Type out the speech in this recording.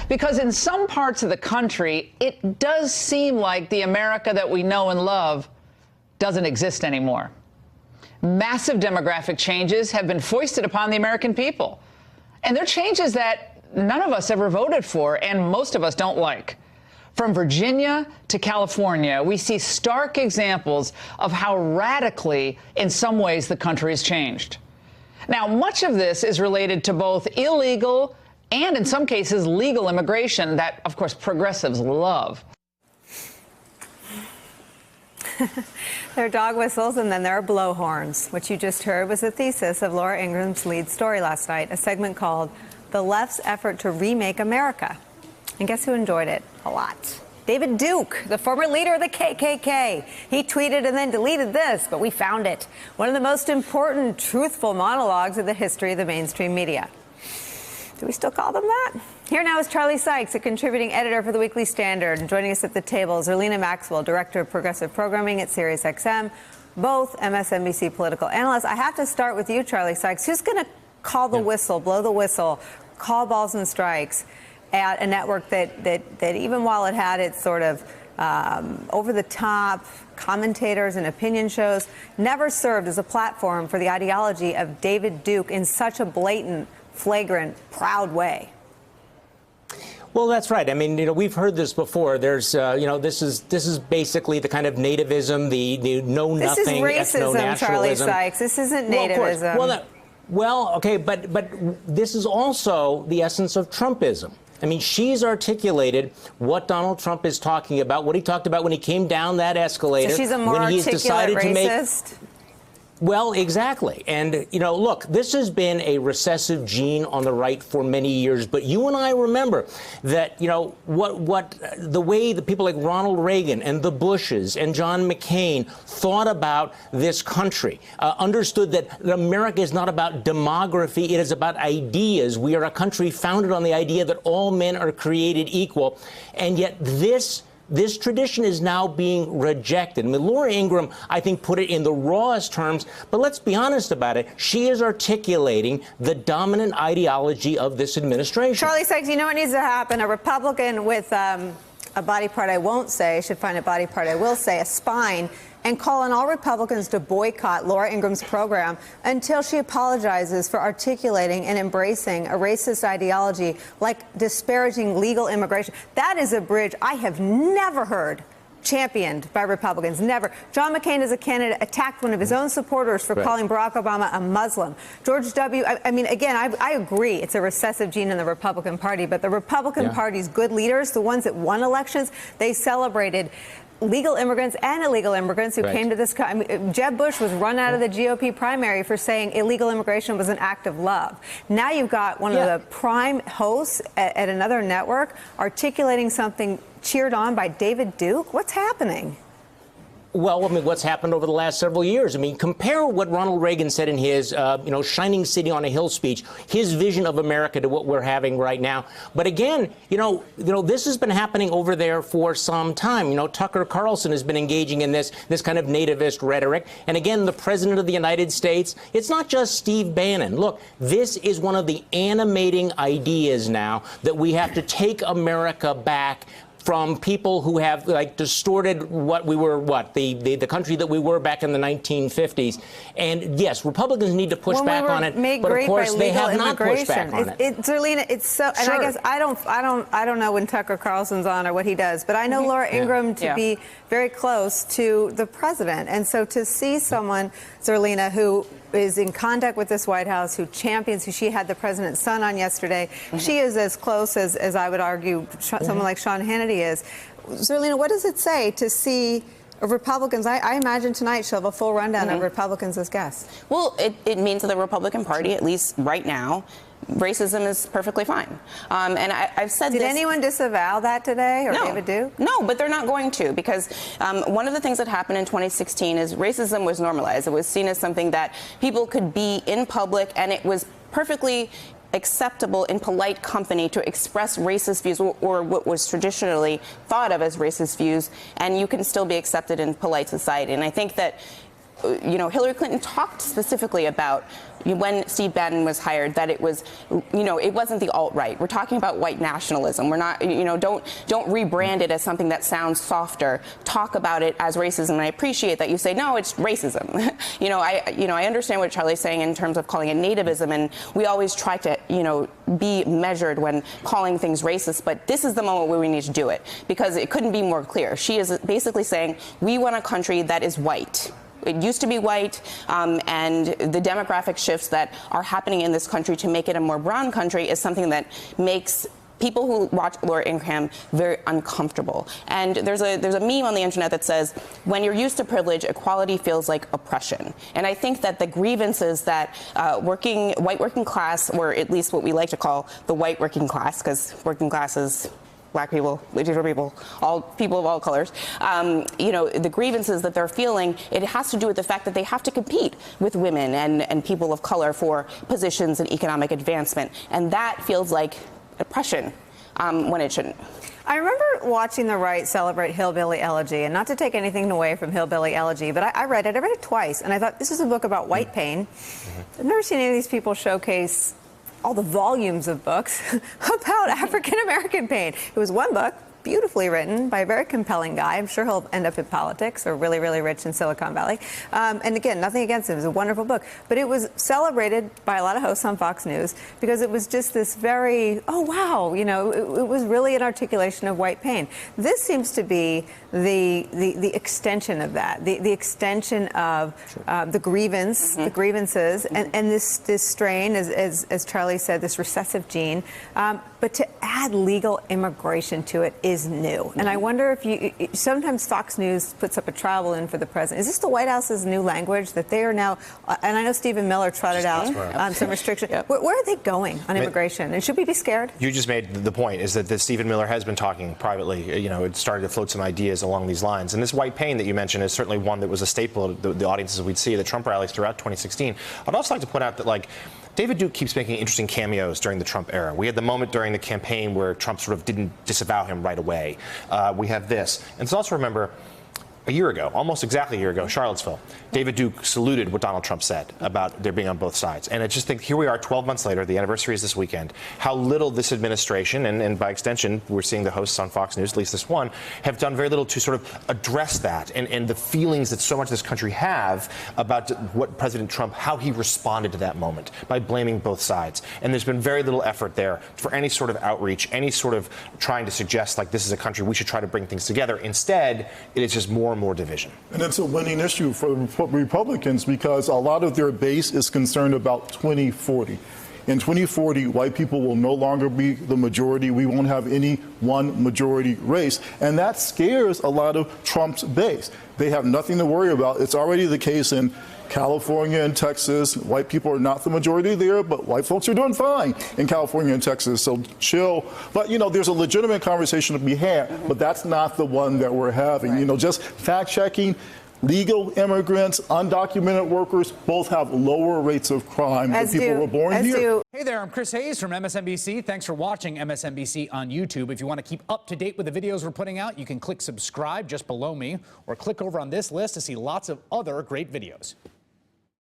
Because in some parts of the country, it does seem like the America that we know and love doesn't exist anymore. Massive demographic changes have been foisted upon the American people. And they're changes that none of us ever voted for, and most of us don't like. From Virginia to California, we see stark examples of how radically, in some ways, the country has changed. Now, much of this is related to both illegal and, in some cases, legal immigration that, of course, progressives love. There are dog whistles and then there are blowhorns. What you just heard was the thesis of Laura Ingraham's lead story last night, a segment called The Left's Effort to Remake America. And guess who enjoyed it? A lot. David Duke, the former leader of the KKK. He tweeted and then deleted this, but we found it. One of the most important, truthful monologues in the history of the mainstream media. Do we still call them that? Here now is Charlie Sykes, a contributing editor for the Weekly Standard. And joining us at the table is Zerlina Maxwell, director of progressive programming at SiriusXM, both MSNBC political analysts. I have to start with you, Charlie Sykes. Who's going to call the whistle, blow the whistle, call balls and strikes at a network that even while it had its sort of over-the-top commentators and opinion shows, never served as a platform for the ideology of David Duke in such a blatant, flagrant, proud way? Well, that's right. I mean, we've heard this before. There's, this is basically the kind of nativism, the know nothing, this is racism, Charlie Sykes. This isn't nativism. Well, okay, but this is also the essence of Trumpism. I mean, she's articulated what Donald Trump is talking about, what he talked about when he came down that escalator. So she's a more articulate racist? Well, exactly. And, look, this has been a recessive gene on the right for many years. But you and I remember that, the way the people like Ronald Reagan and the Bushes and John McCain thought about this country, understood that America is not about demography. It is about ideas. We are a country founded on the idea that all men are created equal. And yet this tradition is now being rejected. I mean, Laura Ingraham, I think, put it in the rawest terms, but let's be honest about it. She is articulating the dominant ideology of this administration. Charlie Sykes, you know what needs to happen? A Republican with a body part I won't say, should find a body part I will say, a spine, and call on all Republicans to boycott Laura Ingraham's program until she apologizes for articulating and embracing a racist ideology like disparaging legal immigration. That is a bridge I have never heard championed by Republicans. Never. John McCain, as a candidate, attacked one of his own supporters for calling Barack Obama a Muslim. George W. I mean, again, I agree it's a recessive gene in the Republican Party, but the Republican Party's good leaders, the ones that won elections, they celebrated legal immigrants and illegal immigrants who came to this country. I mean, Jeb Bush was run out of the GOP primary for saying illegal immigration was an act of love. Now you've got one of the prime hosts at another network articulating something cheered on by David Duke. What's happening? Well, I mean, what's happened over the last several years? I mean, compare what Ronald Reagan said in his, Shining City on a Hill speech, his vision of America to what we're having right now. But again, this has been happening over there for some time. Tucker Carlson has been engaging in this kind of nativist rhetoric. And again, the president of the United States, it's not just Steve Bannon. Look, this is one of the animating ideas now that we have to take America back from people who have distorted what we were, the country that we were back in the 1950s. And yes, Republicans need to push back on it, but of course they have not pushed back on it. Zerlina, it's so, and I guess I don't know when Tucker Carlson's on or what he does, but I know Laura Ingraham to be very close to the president. And so to see someone, Zerlina, who is in contact with this White House, who champions, who she had the president's son on yesterday. She is as close as I would argue someone like Sean Hannity is. Zerlina, what does it say to see Republicans? I imagine tonight she'll have a full rundown of Republicans as guests. Well, it means to the Republican Party, at least right now, racism is perfectly fine. And I've said Did anyone disavow that today, or David Duke? No, but they're not going to, because one of the things that happened in 2016 is racism was normalized. It was seen as something that people could be in public, and it was perfectly acceptable in polite company to express racist views or what was traditionally thought of as racist views, and you can still be accepted in polite society. And I think that Hillary Clinton talked specifically about when Steve Bannon was hired that it was, it wasn't the alt-right. We're talking about white nationalism. We're not, don't rebrand it as something that sounds softer. Talk about it as racism. And I appreciate that you say, no, it's racism. I understand what Charlie's saying in terms of calling it nativism, and we always try to, be measured when calling things racist. But this is the moment where we need to do it, because it couldn't be more clear. She is basically saying, we want a country that is white. It used to be white, and the demographic shifts that are happening in this country to make it a more brown country is something that makes people who watch Laura Ingraham very uncomfortable. And there's a meme on the internet that says, when you're used to privilege, equality feels like oppression. And I think that the grievances that white working class, or at least what we like to call the white working class, because working class is Black people, Latino people, all people of all colors, the grievances that they're feeling, it has to do with the fact that they have to compete with women and people of color for positions and economic advancement. And that feels like oppression when it shouldn't. I remember watching the right celebrate Hillbilly Elegy, and not to take anything away from Hillbilly Elegy, but I read it twice, and I thought, this is a book about white pain. I've never seen any of these people showcase all the volumes of books about African-American pain. It was one book, beautifully written by a very compelling guy. I'm sure he'll end up in politics or really, really rich in Silicon Valley. And again, nothing against him. It was a wonderful book. But it was celebrated by a lot of hosts on Fox News because it was just this very, oh, wow, it was really an articulation of white pain. This seems to be the extension of that, the extension of the grievance, the grievances, and this strain, as Charlie said, this recessive gene. But to add legal immigration to it is new. And I wonder if sometimes Fox News puts up a travel in for the president. Is this the White House's new language that they are now, and I know Stephen Miller trotted out some restrictions. Where are they going on immigration? And should we be scared? You just made the point, is that Stephen Miller has been talking privately. It started to float some ideas along these lines. And this white pain that you mentioned is certainly one that was a staple of the audiences we'd see at the Trump rallies throughout 2016. I'd also like to point out that, David Duke keeps making interesting cameos during the Trump era. We had the moment during the campaign where Trump sort of didn't disavow him right away. We have this. And so also remember, a year ago, almost exactly a year ago, Charlottesville, David Duke saluted what Donald Trump said about there being on both sides. And I just think here we are 12 months later, the anniversary is this weekend, how little this administration, and by extension, we're seeing the hosts on Fox News, at least this one, have done very little to sort of address that and the feelings that so much of this country have about what President Trump, how he responded to that moment by blaming both sides. And there's been very little effort there for any sort of outreach, any sort of trying to suggest this is a country we should try to bring things together. Instead, it is just more and more division. And it's a winning issue for Republicans because a lot of their base is concerned about 2040. In 2040, white people will no longer be the majority. We won't have any one majority race. And that scares a lot of Trump's base. They have nothing to worry about. It's already the case in California and Texas. White people are not the majority there, but white folks are doing fine in California and Texas. So chill. But, there's a legitimate conversation to be had, but that's not the one that we're having. Right. Just fact-checking. Legal immigrants, undocumented workers, both have lower rates of crime than people who were born here. Hey there, I'm Chris Hayes from MSNBC. Thanks for watching MSNBC on YouTube. If you want to keep up to date with the videos we're putting out, you can click subscribe just below me or click over on this list to see lots of other great videos.